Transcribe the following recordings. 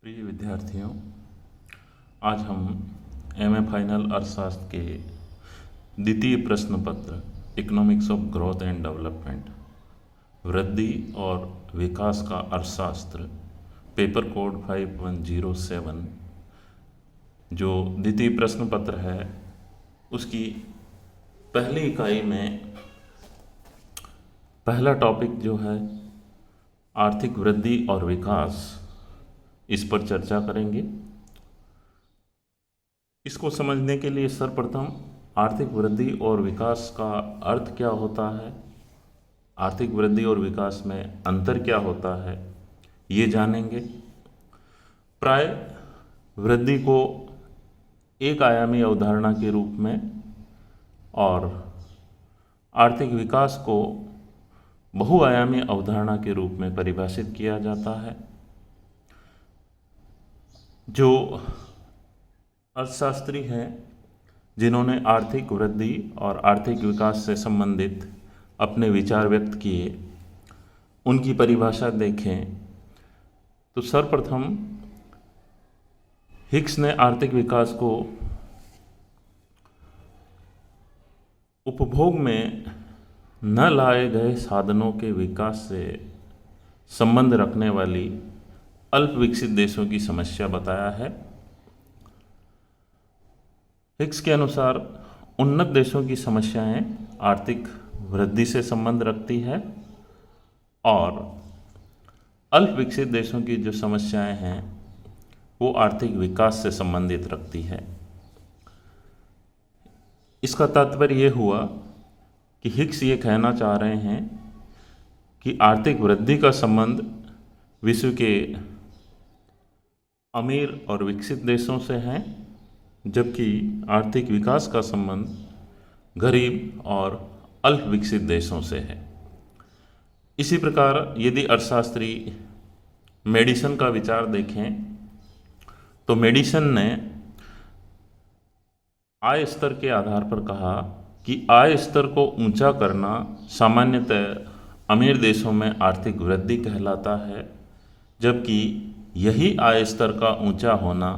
प्रिय विद्यार्थियों, आज हम एमए फाइनल अर्थशास्त्र के द्वितीय प्रश्न पत्र economics of growth and development वृद्धि और विकास का अर्थशास्त्र पेपर कोड 5107 जो द्वितीय प्रश्न पत्र है उसकी पहली इकाई में पहला टॉपिक जो है आर्थिक वृद्धि और विकास, इस पर चर्चा करेंगे। इसको समझने के लिए सर्वप्रथम आर्थिक वृद्धि और विकास का अर्थ क्या होता है, आर्थिक वृद्धि और विकास में अंतर क्या होता है, ये जानेंगे। प्राय वृद्धि को एक आयामी अवधारणा के रूप में और आर्थिक विकास को बहुआयामी अवधारणा के रूप में परिभाषित किया जाता है। जो अर्थशास्त्री हैं जिन्होंने आर्थिक वृद्धि और आर्थिक विकास से संबंधित अपने विचार व्यक्त किए, उनकी परिभाषा देखें तो सर्वप्रथम हिक्स ने आर्थिक विकास को उपभोग में न लाए गए साधनों के विकास से संबंध रखने वाली अल्प विकसित देशों की समस्या बताया है। हिक्स के अनुसार उन्नत देशों की समस्याएं आर्थिक वृद्धि से संबंध रखती है और अल्प विकसित देशों की जो समस्याएं हैं वो आर्थिक विकास से संबंधित रखती है। इसका तात्पर्य ये हुआ कि हिक्स ये कहना चाह रहे हैं कि आर्थिक वृद्धि का संबंध विश्व के अमीर और विकसित देशों से हैं, जबकि आर्थिक विकास का संबंध गरीब और अल्प विकसित देशों से है। इसी प्रकार यदि अर्थशास्त्री मेडिसन का विचार देखें तो मेडिसन ने आय स्तर के आधार पर कहा कि आय स्तर को ऊंचा करना सामान्यतः अमीर देशों में आर्थिक वृद्धि कहलाता है, जबकि यही आय स्तर का ऊंचा होना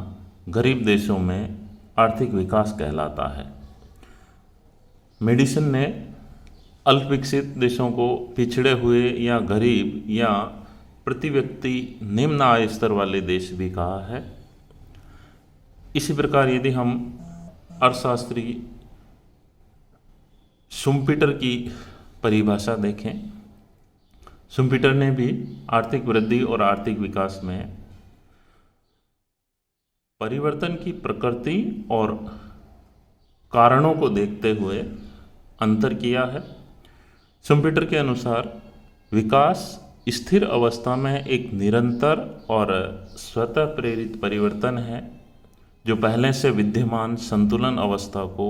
गरीब देशों में आर्थिक विकास कहलाता है। मेडिसन ने अल्प विकसित देशों को पिछड़े हुए या गरीब या प्रति व्यक्ति निम्न आय स्तर वाले देश भी कहा है। इसी प्रकार यदि हम अर्थशास्त्री शुम्पीटर की परिभाषा देखें, शुम्पीटर ने भी आर्थिक वृद्धि और आर्थिक विकास में परिवर्तन की प्रकृति और कारणों को देखते हुए अंतर किया है। शुम्पीटर के अनुसार विकास स्थिर अवस्था में एक निरंतर और स्वतः प्रेरित परिवर्तन है जो पहले से विद्यमान संतुलन अवस्था को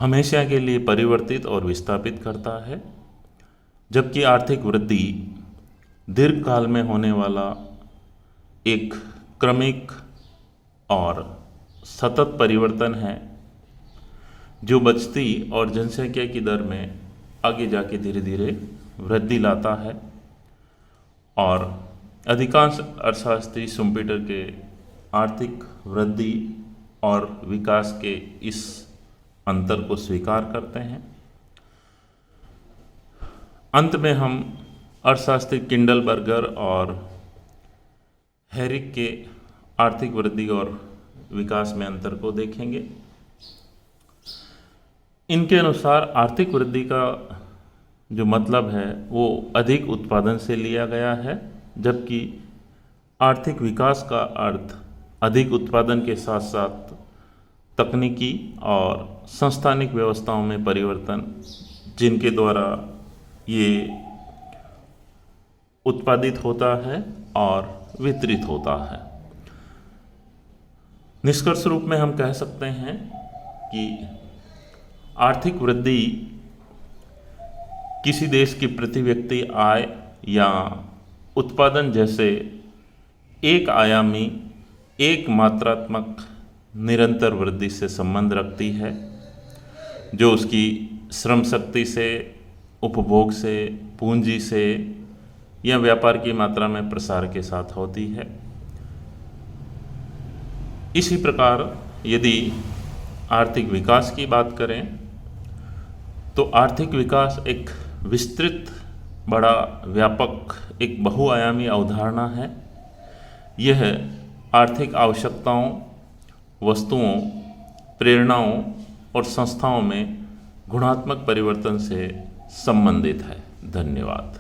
हमेशा के लिए परिवर्तित और विस्थापित करता है, जबकि आर्थिक वृद्धि दीर्घकाल में होने वाला एक क्रमिक और सतत परिवर्तन है जो बचती और जनसंख्या की दर में आगे जाके धीरे धीरे वृद्धि लाता है। और अधिकांश अर्थशास्त्री शुम्पीटर के आर्थिक वृद्धि और विकास के इस अंतर को स्वीकार करते हैं। अंत में हम अर्थशास्त्री किंडलबर्गर और हेरिक के आर्थिक वृद्धि और विकास में अंतर को देखेंगे। इनके अनुसार आर्थिक वृद्धि का जो मतलब है वो अधिक उत्पादन से लिया गया है, जबकि आर्थिक विकास का अर्थ अधिक उत्पादन के साथ साथ तकनीकी और संस्थानिक व्यवस्थाओं में परिवर्तन, जिनके द्वारा ये उत्पादित होता है और वितरित होता है। निष्कर्ष रूप में हम कह सकते हैं कि आर्थिक वृद्धि किसी देश की प्रति व्यक्ति आय या उत्पादन जैसे एक आयामी एक मात्रात्मक निरंतर वृद्धि से संबंध रखती है, जो उसकी श्रम शक्ति से, उपभोग से, पूंजी से या व्यापार की मात्रा में प्रसार के साथ होती है। इसी प्रकार यदि आर्थिक विकास की बात करें तो आर्थिक विकास एक विस्तृत, बड़ा, व्यापक, एक बहुआयामी अवधारणा है। यह आर्थिक आवश्यकताओं, वस्तुओं, प्रेरणाओं और संस्थाओं में गुणात्मक परिवर्तन से संबंधित है। धन्यवाद।